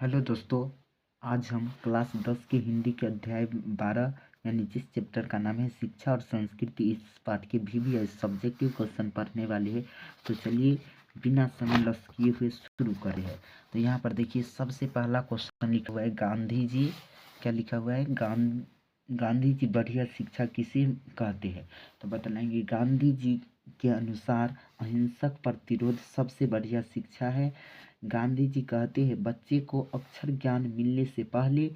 Hello दोस्तों। आज हम क्लास 10 के हिंदी के अध्याय 12 यानी जिस चैप्टर का नाम है शिक्षा और संस्कृति, इस पाठ के VVS सब्जेक्टिव क्वेश्चन पढ़ने वाले हैं। तो चलिए बिना समय लॉस किए हुए शुरू करें। तो यहाँ पर देखिए, सबसे पहला क्वेश्चन लिखा हुआ है गांधी जी। क्या लिखा हुआ है? गांधी जी बढ़िया शिक्षा किसे कहते हैं? तो बतलाएंगे गांधी जी के अनुसार अहिंसक प्रतिरोध सबसे बढ़िया शिक्षा है। गांधी जी कहते हैं बच्चे को अक्षर ज्ञान मिलने से पहले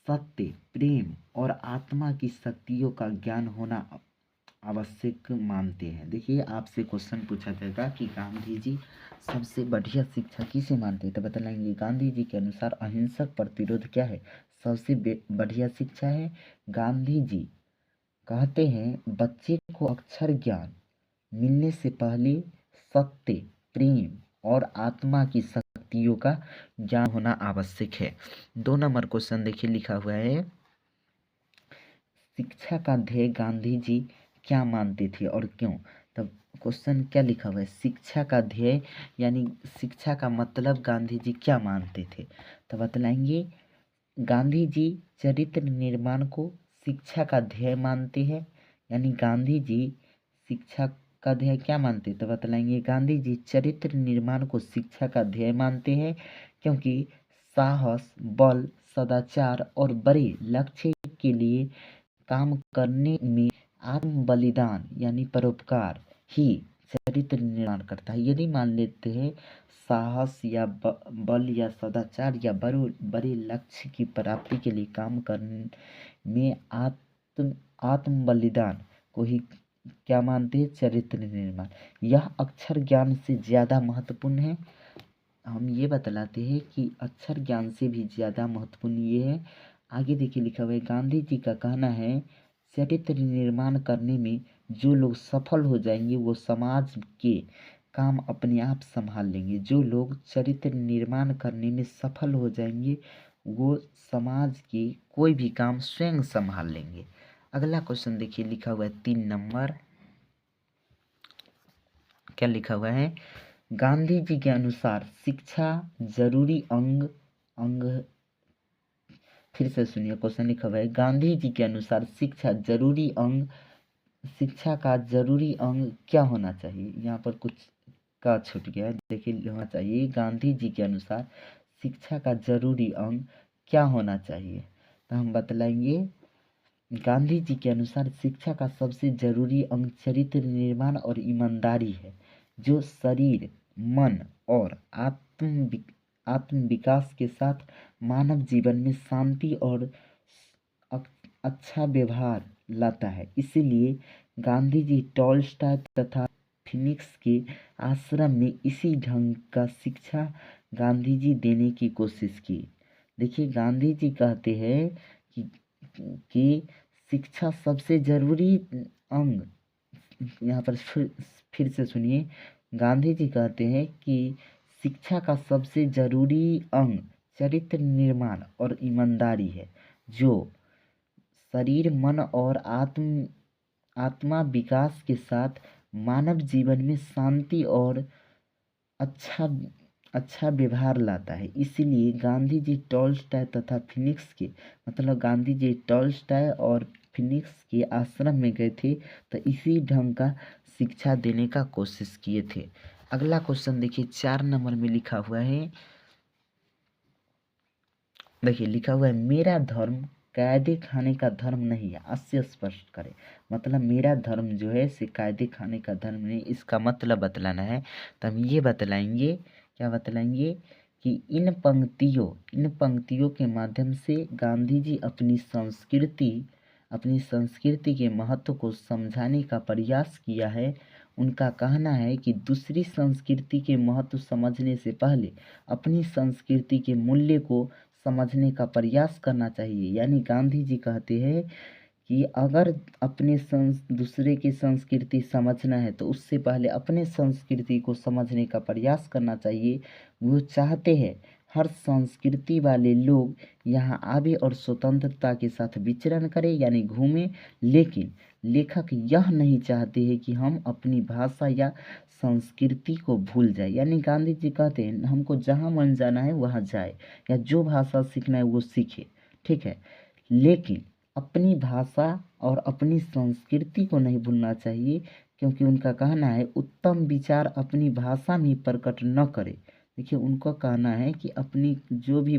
सत्य, प्रेम और आत्मा की शक्तियों का ज्ञान होना आवश्यक मानते हैं। देखिए, आपसे क्वेश्चन पूछा जाएगा कि गांधी जी सबसे बढ़िया शिक्षा किसे मानते हैं, तो बतलाएंगे गांधी जी के अनुसार अहिंसक प्रतिरोध क्या है, सबसे बढ़िया शिक्षा है। गांधी जी कहते हैं बच्चे को अक्षर ज्ञान मिलने से पहले सत्य, प्रेम और आत्मा की शक्तियों का ज्ञान होना आवश्यक है। 2 नंबर क्वेश्चन देखिए, लिखा हुआ है शिक्षा का ध्येय गांधी जी क्या मानते थे और क्यों। तब क्वेश्चन क्या लिखा हुआ है, शिक्षा का ध्येय यानी शिक्षा का मतलब गांधी जी क्या मानते थे। तो बतलाएंगे गांधी जी चरित्र निर्माण को शिक्षा का ध्येय मानते हैं। यानी गांधी जी शिक्षा का ध्येय क्या मानते हैं, तो बतलाएंगे गांधी जी चरित्र निर्माण को शिक्षा का ध्येय मानते हैं, क्योंकि साहस, बल, सदाचार और बड़े लक्ष्य के लिए काम करने में आत्म बलिदान यानी परोपकार ही चरित्र निर्माण करता है। यदि मान लेते हैं साहस या बल या सदाचार या बड़े लक्ष्य की प्राप्ति के लिए काम करने में आत्म बलिदान को ही क्या मानते हैं, चरित्र निर्माण। यह अक्षर ज्ञान से ज़्यादा महत्वपूर्ण है। हम ये बतलाते हैं कि अक्षर ज्ञान से भी ज़्यादा महत्वपूर्ण ये है। आगे देखिए, लिखा हुआ है गांधी जी का कहना है चरित्र निर्माण करने में जो लोग सफल हो जाएंगे वो समाज के काम अपने आप संभाल लेंगे। जो लोग चरित्र निर्माण करने में सफल हो जाएंगे वो समाज के कोई भी काम स्वयं संभाल लेंगे। अगला क्वेश्चन देखिए, लिखा हुआ है 3 नंबर। क्या लिखा हुआ है, गांधी जी के अनुसार शिक्षा जरूरी अंग फिर से सुनिए, क्वेश्चन लिखा हुआ है गांधी जी के अनुसार शिक्षा का जरूरी अंग क्या होना चाहिए। यहाँ पर कुछ का छूट गया है, देखिए होना चाहिए गांधी जी के अनुसार शिक्षा का जरूरी अंग क्या होना चाहिए। तो हम बतलाएंगे गांधी जी के अनुसार शिक्षा का सबसे जरूरी अंग चरित्र निर्माण और ईमानदारी है, जो शरीर, मन और आत्म विकास के साथ मानव जीवन में शांति और अच्छा व्यवहार लाता है। इसीलिए गांधी जी टॉलस्टॉय तथा फिनिक्स के आश्रम में इसी ढंग का शिक्षा गांधी जी देने की कोशिश की। देखिए, गांधी जी कहते हैं कि शिक्षा सबसे जरूरी अंग, यहाँ पर फिर से सुनिए, गांधी जी कहते हैं कि शिक्षा का सबसे जरूरी अंग चरित्र निर्माण और ईमानदारी है, जो शरीर, मन और आत्मा विकास के साथ मानव जीवन में शांति और अच्छा व्यवहार लाता है। इसीलिए गांधी जी टॉलस्टॉय तथा फिनिक्स के मतलब गांधी जी टॉलस्टॉय और फिनिक्स के आश्रम में गए थे, तो इसी ढंग का शिक्षा देने का कोशिश किए थे। अगला क्वेश्चन देखिए, 4 नंबर में लिखा हुआ है, देखिए लिखा हुआ है मेरा धर्म कायदे खाने का धर्म नहीं है, अस्य स्पष्ट करें। मतलब मेरा धर्म जो है से कायदे खाने का धर्म नहीं, इसका मतलब बतलाना है। तो हम ये बतलाएंगे, क्या बतलाएंगे कि इन पंक्तियों के माध्यम से गांधी जी अपनी संस्कृति के महत्व को समझाने का प्रयास किया है। उनका कहना है कि दूसरी संस्कृति के महत्व समझने से पहले अपनी संस्कृति के मूल्य को समझने का प्रयास करना चाहिए। यानी गांधी जी कहते हैं कि अगर अपने दूसरे की संस्कृति समझना है तो उससे पहले अपने संस्कृति को समझने का प्रयास करना चाहिए। वो चाहते हैं हर संस्कृति वाले लोग यहाँ आवे और स्वतंत्रता के साथ विचरण करें यानी घूमें, लेकिन लेखक यह नहीं चाहते हैं कि हम अपनी भाषा या संस्कृति को भूल जाए। यानी गांधी जी कहते हैं हमको जहाँ मन जाना है वहाँ जाए या जो भाषा सीखना है वो सीखे, ठीक है, लेकिन अपनी भाषा और अपनी संस्कृति को नहीं भूलना चाहिए, क्योंकि उनका कहना है उत्तम विचार अपनी भाषा में प्रकट न करे। देखिए उनका कहना है कि अपनी जो भी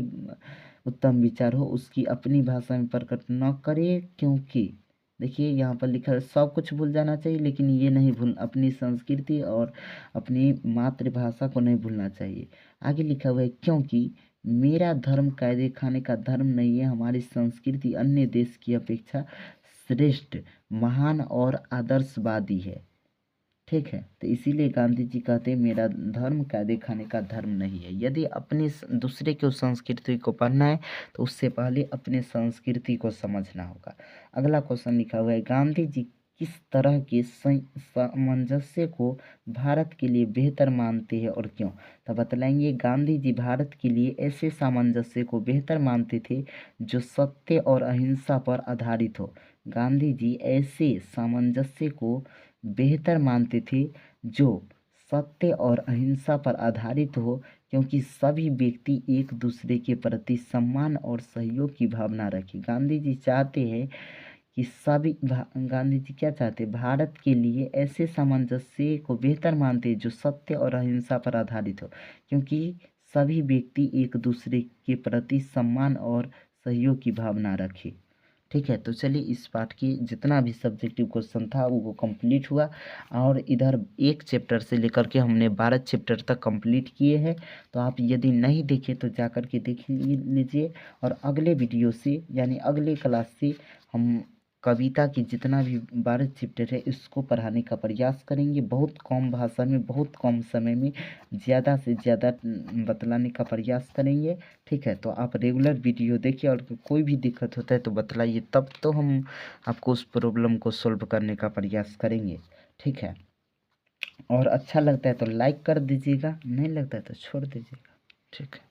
उत्तम विचार हो उसकी अपनी भाषा में प्रकट न करे, क्योंकि देखिए यहाँ पर लिखा है सब कुछ भूल जाना चाहिए लेकिन ये नहीं भूल अपनी संस्कृति और अपनी मातृभाषा को नहीं भूलना चाहिए। आगे लिखा हुआ है क्योंकि मेरा धर्म कायदे खाने का धर्म नहीं है, हमारी संस्कृति अन्य देश की अपेक्षा श्रेष्ठ, महान और आदर्शवादी है, ठीक है। तो इसीलिए गांधी जी कहते हैं मेरा धर्म कायदे खाने का धर्म नहीं है। यदि अपने दूसरे की संस्कृति को पढ़ना है तो उससे पहले अपने संस्कृति को समझना होगा। अगला क्वेश्चन लिखा हुआ है गांधी जी किस तरह के सामंजस्य को भारत के लिए बेहतर मानते हैं और क्यों? तो बतलाएंगे गांधी जी भारत के लिए ऐसे सामंजस्य को बेहतर मानते थे जो सत्य और अहिंसा पर आधारित हो। गांधी जी ऐसे सामंजस्य को बेहतर मानते थे जो सत्य और अहिंसा पर आधारित हो, क्योंकि सभी व्यक्ति एक दूसरे के प्रति सम्मान और सहयोग की भावना रखें। गांधी जी चाहते हैं कि गांधी जी क्या चाहते हैं? भारत के लिए ऐसे सामंजस्य को बेहतर मानते हैं जो सत्य और अहिंसा पर आधारित हो, क्योंकि सभी व्यक्ति एक दूसरे के प्रति सम्मान और सहयोग की भावना रखे, ठीक है। तो चलिए इस पाठ की जितना भी सब्जेक्टिव क्वेश्चन था वो कंप्लीट हुआ और इधर एक चैप्टर से लेकर के हमने 12 चैप्टर तक कंप्लीट किए हैं। तो आप यदि नहीं देखे तो जा कर के देख लीजिए और अगले वीडियो से यानी अगले क्लास से हम कविता की जितना भी 12 चैप्टर है इसको पढ़ाने का प्रयास करेंगे। बहुत कम भाषा में बहुत कम समय में ज़्यादा से ज़्यादा बतलाने का प्रयास करेंगे, ठीक है। तो आप रेगुलर वीडियो देखिए और कोई भी दिक्कत होता है तो बतलाइए, तब तो हम आपको उस प्रॉब्लम को सॉल्व करने का प्रयास करेंगे, ठीक है। और अच्छा लगता है तो लाइक कर दीजिएगा, नहीं लगता है तो छोड़ दीजिएगा, ठीक है।